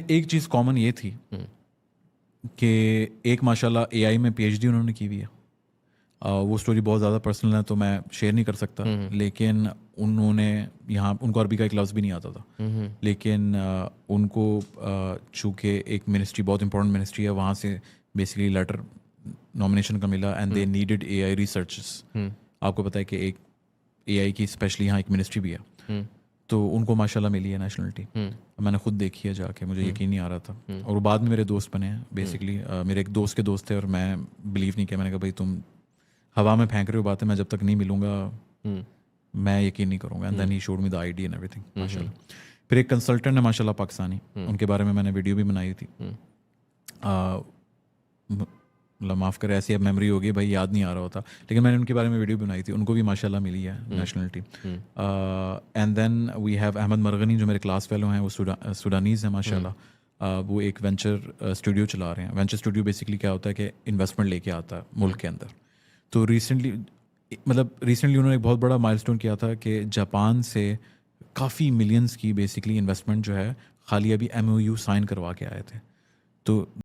ایک چیز کامن یہ تھی کہ ایک ماشاء اللہ AI میں PhD انہوں نے کی ہوئی ہے. وہ اسٹوری بہت زیادہ پرسنل ہے تو میں شیئر نہیں کر سکتا, لیکن انہوں نے یہاں ان کو عربی کا ایک لفظ بھی نہیں آتا تھا, لیکن ان کو چونکہ ایک منسٹری بہت امپورٹنٹ منسٹری ہے وہاں سے بیسکلی لیٹر نامنیشن کا ملا and they needed AI researches. آپ کو پتہ ہے کہ ایک AI کی اسپیشلی یہاں ایک منسٹری بھی ہے, تو ان کو ماشاء اللہ ملی ہے نیشنلٹی. میں نے خود دیکھی ہے جا کے, مجھے یقین نہیں آ رہا تھا, اور وہ بعد میں میرے دوست بنے ہیں بیسکلی. میرے ایک دوست کے دوست تھے اور میں بلیو نہیں کیا, میں نے کہا بھائی تم ہوا میں پھینک رہے ہو باتیں, میں جب تک نہیں ملوں گا میں یقین نہیں کروں گا. And then he showed me the ID and ایوری تھنگ ماشاء اللہ. پھر ایک کنسلٹنٹ ہے ماشاء اللہ پاکستانی, ان کے بارے میں نے ویڈیو بھی بنائی تھی. اللہ معاف کرے ایسی اب میموری ہوگی بھائی, یاد نہیں آ رہا ہوتا, لیکن میں نے ان کے بارے میں ویڈیو بنائی تھی. ان کو بھی ماشاء اللہ ملی ہے nationality. And then we have Ahmed مرغنی جو میرے کلاس فیلو ہیں, وہ سوڈانیز ہیں ماشاء اللہ. وہ ایک وینچر اسٹوڈیو چلا رہے ہیں. وینچر اسٹوڈیو بیسکلی کیا ہوتا ہے کہ انویسٹمنٹ لے کے آتا ہے ملک کے اندر. تو ریسنٹلی انہوں نے ایک بہت بڑا مائل اسٹون کیا تھا کہ جاپان سے کافی ملینز کی بیسکلی انویسٹمنٹ جو ہے خالی ابھی MOU سائن کروا کے آئے تھے. تو